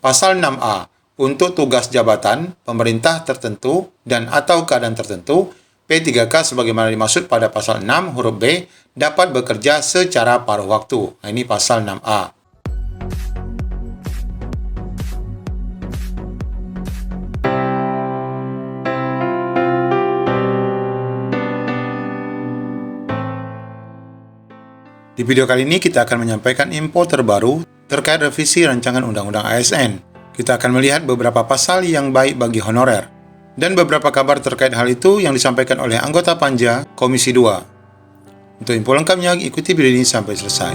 Pasal 6A, untuk tugas jabatan, pemerintah tertentu, dan atau keadaan tertentu, P3K sebagaimana dimaksud pada pasal 6 huruf B dapat bekerja secara paruh waktu. Nah, ini pasal 6A. Di video kali ini kita akan menyampaikan info terbaru terkait revisi rancangan Undang-Undang ASN. Kita akan melihat beberapa pasal yang baik bagi honorer dan beberapa kabar terkait hal itu yang disampaikan oleh anggota Panja Komisi 2. Untuk info lengkapnya, ikuti video ini sampai selesai.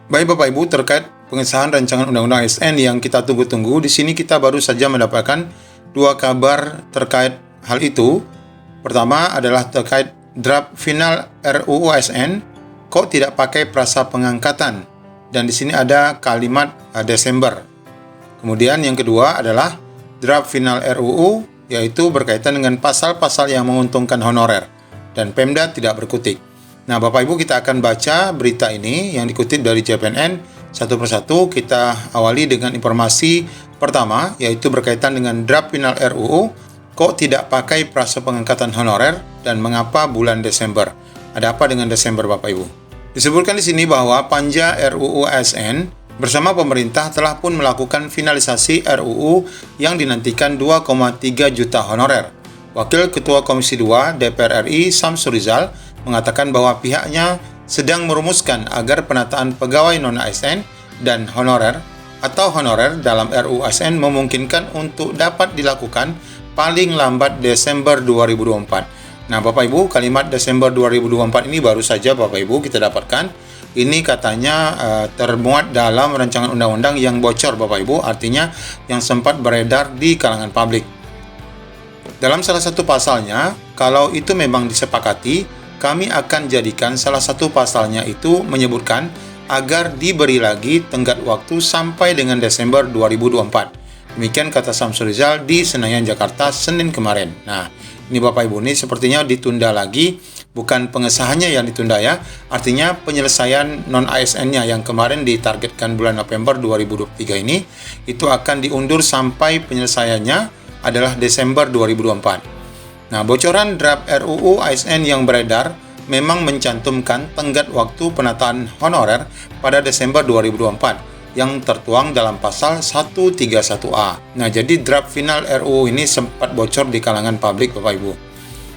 Baik Bapak Ibu, terkait pengesahan rancangan Undang-Undang ASN yang kita tunggu-tunggu, di sini kita baru saja mendapatkan dua kabar terkait hal itu. Pertama adalah terkait draft final RUU ASN, kok tidak pakai frasa pengangkatan, dan di sini ada kalimat Desember. Kemudian yang kedua adalah draft final RUU, yaitu berkaitan dengan pasal-pasal yang menguntungkan honorer, dan Pemda tidak berkutik. Nah, Bapak Ibu, kita akan baca berita ini yang dikutip dari JPNN satu persatu. Kita awali dengan informasi pertama, yaitu berkaitan dengan draft final RUU, kok tidak pakai frasa pengangkatan honorer dan mengapa bulan Desember? Ada apa dengan Desember, Bapak Ibu? Disebutkan di sini bahwa Panja RUU ASN bersama pemerintah telah pun melakukan finalisasi RUU yang dinantikan 2,3 juta honorer. Wakil Ketua Komisi 2 DPR RI Samsul Rizal mengatakan bahwa pihaknya sedang merumuskan agar penataan pegawai non-ASN dan honorer atau honorer dalam RUU ASN memungkinkan untuk dapat dilakukan paling lambat Desember 2024. Nah, Bapak Ibu, kalimat Desember 2024 ini baru saja Bapak Ibu kita dapatkan. Ini katanya termuat dalam rancangan undang-undang yang bocor Bapak Ibu, artinya yang sempat beredar di kalangan publik. Dalam salah satu pasalnya, kalau itu memang disepakati, kami akan jadikan salah satu pasalnya itu menyebutkan agar diberi lagi tenggat waktu sampai dengan Desember 2024. Demikian kata Samsul Rizal di Senayan, Jakarta, Senin kemarin. Nah, ini Bapak Ibu, ini sepertinya ditunda lagi, bukan pengesahannya yang ditunda ya. Artinya penyelesaian non-ASN-nya yang kemarin ditargetkan bulan November 2023 ini, itu akan diundur sampai penyelesaiannya adalah Desember 2024. Nah, bocoran draft RUU ASN yang beredar memang mencantumkan tenggat waktu penataan honorer pada Desember 2024. Yang tertuang dalam pasal 131A. Nah, jadi draft final RUU ini sempat bocor di kalangan publik, Bapak Ibu.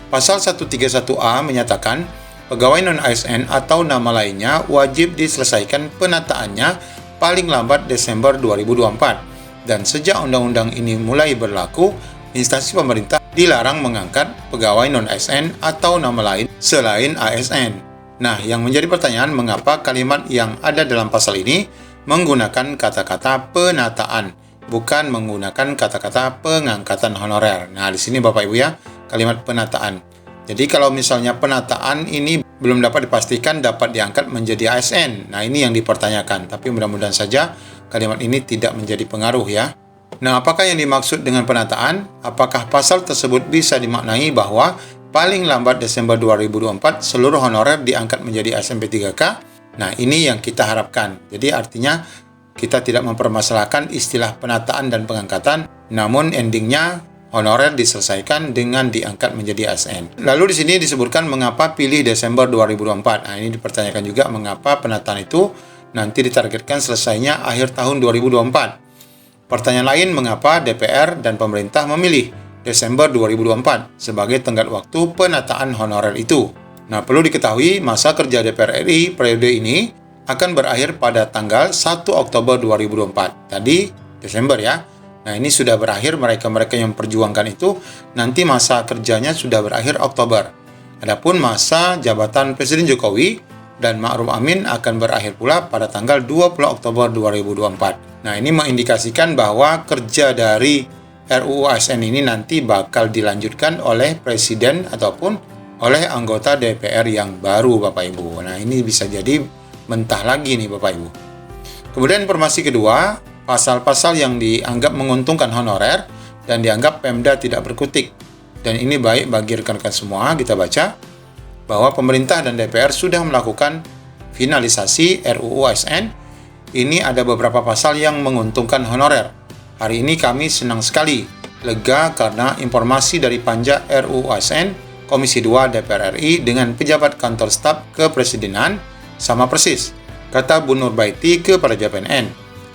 Pasal 131A menyatakan pegawai non-ASN atau nama lainnya wajib diselesaikan penataannya paling lambat Desember 2024. Dan sejak undang-undang ini mulai berlaku, instansi pemerintah dilarang mengangkat pegawai non-ASN atau nama lain selain ASN. Nah, yang menjadi pertanyaan, mengapa kalimat yang ada dalam pasal ini menggunakan kata-kata penataan, bukan menggunakan kata-kata pengangkatan honorer. Nah, di sini Bapak Ibu ya, kalimat penataan. Jadi kalau misalnya penataan ini belum dapat dipastikan dapat diangkat menjadi ASN. Nah, ini yang dipertanyakan. Tapi mudah-mudahan saja kalimat ini tidak menjadi pengaruh ya. Nah, apakah yang dimaksud dengan penataan? Apakah pasal tersebut bisa dimaknai bahwa paling lambat Desember 2024 seluruh honorer diangkat menjadi ASN P3K? Nah, ini yang kita harapkan. Jadi artinya kita tidak mempermasalahkan istilah penataan dan pengangkatan, namun endingnya honorer diselesaikan dengan diangkat menjadi ASN. Lalu di sini disebutkan mengapa pilih Desember 2024. Nah, ini dipertanyakan juga mengapa penataan itu nanti ditargetkan selesainya akhir tahun 2024. Pertanyaan lain, mengapa DPR dan pemerintah memilih Desember 2024 sebagai tenggat waktu penataan honorer itu? Nah, perlu diketahui masa kerja DPR RI periode ini akan berakhir pada tanggal 1 Oktober 2024. Tadi Desember ya. Nah, ini sudah berakhir, mereka-mereka yang memperjuangkan itu nanti masa kerjanya sudah berakhir Oktober. Adapun masa jabatan Presiden Jokowi dan Ma'ruf Amin akan berakhir pula pada tanggal 20 Oktober 2024. Nah, ini mengindikasikan bahwa kerja dari RUU ASN ini nanti bakal dilanjutkan oleh Presiden ataupun oleh anggota DPR yang baru, Bapak Ibu. Nah, ini bisa jadi mentah lagi nih, Bapak Ibu. Kemudian informasi kedua, pasal-pasal yang dianggap menguntungkan honorer dan dianggap Pemda tidak berkutik. Dan ini baik bagi rekan-rekan semua. Kita baca bahwa pemerintah dan DPR sudah melakukan finalisasi RUU ASN, ini ada beberapa pasal yang menguntungkan honorer. Hari ini kami senang sekali, lega karena informasi dari Panja RUU ASN Komisi 2 DPR RI dengan pejabat kantor staf kepresidenan sama persis, kata Bu Nurbaiti kepada JPNN.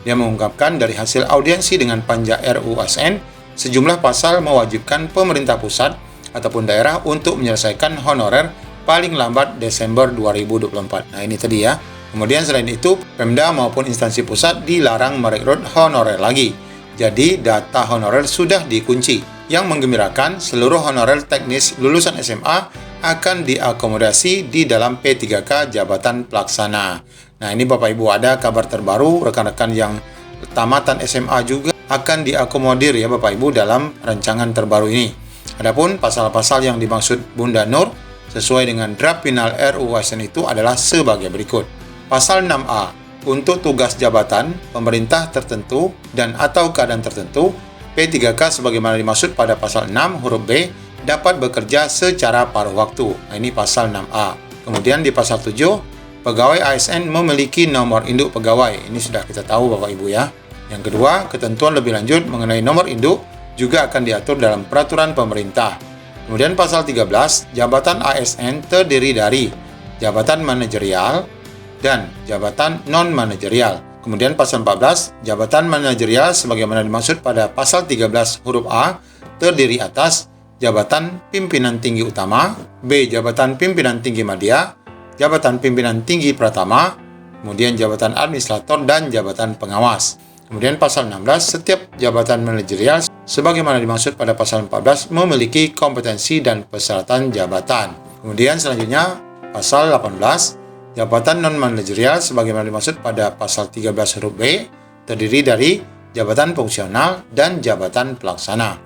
Dia mengungkapkan dari hasil audiensi dengan Panja RUU ASN, sejumlah pasal mewajibkan pemerintah pusat ataupun daerah untuk menyelesaikan honorer paling lambat Desember 2024. Nah ini tadi ya. Kemudian selain itu, Pemda maupun instansi pusat dilarang merekrut honorer lagi. Jadi data honorer sudah dikunci. Yang menggembirakan, seluruh honorer teknis lulusan SMA akan diakomodasi di dalam P3K Jabatan Pelaksana. Nah ini Bapak Ibu, ada kabar terbaru, rekan-rekan yang tamatan SMA juga akan diakomodir ya Bapak Ibu dalam rancangan terbaru ini. Adapun pasal-pasal yang dimaksud Bunda Nur sesuai dengan draft final RUU ASN itu adalah sebagai berikut. Pasal 6A, untuk tugas jabatan pemerintah tertentu dan atau keadaan tertentu, P3K sebagaimana dimaksud pada pasal 6 huruf B dapat bekerja secara paruh waktu. Nah, ini pasal 6A. Kemudian di pasal 7, pegawai ASN memiliki nomor induk pegawai. Ini sudah kita tahu Bapak Ibu ya. Yang kedua, ketentuan lebih lanjut mengenai nomor induk juga akan diatur dalam peraturan pemerintah. Kemudian pasal 13, jabatan ASN terdiri dari jabatan manajerial dan jabatan non-manajerial. Kemudian pasal 14, jabatan manajerial sebagaimana dimaksud pada pasal 13 huruf A terdiri atas jabatan pimpinan tinggi utama, B. jabatan pimpinan tinggi madya, jabatan pimpinan tinggi pratama, kemudian jabatan administrator dan jabatan pengawas. Kemudian pasal 16, setiap jabatan manajerial sebagaimana dimaksud pada pasal 14 memiliki kompetensi dan persyaratan jabatan. Kemudian selanjutnya pasal 18, jabatan non-manajerial sebagaimana dimaksud pada pasal 13 huruf B terdiri dari jabatan fungsional dan jabatan pelaksana.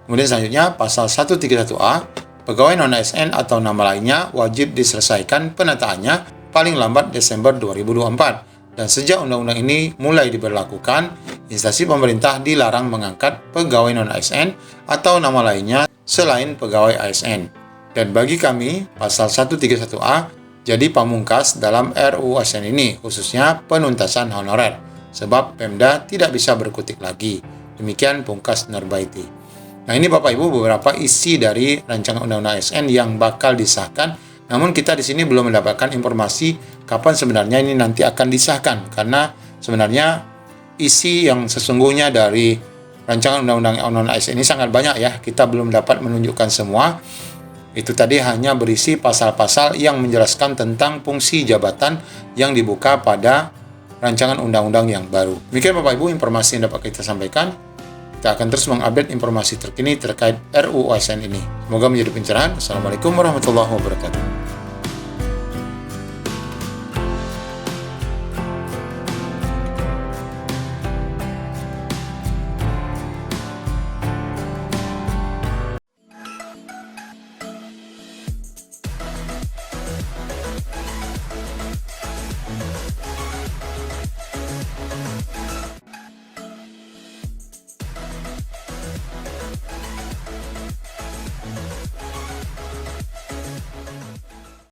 Kemudian selanjutnya pasal 131A, pegawai non-ASN atau nama lainnya wajib diselesaikan penataannya paling lambat Desember 2024. Dan sejak undang-undang ini mulai diberlakukan, instansi pemerintah dilarang mengangkat pegawai non-ASN atau nama lainnya selain pegawai ASN. Dan bagi kami, pasal 131A jadi pamungkas dalam RUU ASN ini, khususnya penuntasan honorer, sebab Pemda tidak bisa berkutik lagi. Demikian pungkas Nurbaiti. Nah ini Bapak Ibu beberapa isi dari rancangan undang-undang ASN yang bakal disahkan. Namun kita di sini belum mendapatkan informasi kapan sebenarnya ini nanti akan disahkan, karena sebenarnya isi yang sesungguhnya dari rancangan undang-undang ASN ini sangat banyak ya. Kita belum dapat menunjukkan semua. Itu tadi hanya berisi pasal-pasal yang menjelaskan tentang fungsi jabatan yang dibuka pada rancangan undang-undang yang baru. Demikian Bapak Ibu informasi yang dapat kita sampaikan. Kita akan terus mengupdate informasi terkini terkait RUU ASN ini. Semoga menjadi pencerahan. Assalamualaikum warahmatullahi wabarakatuh.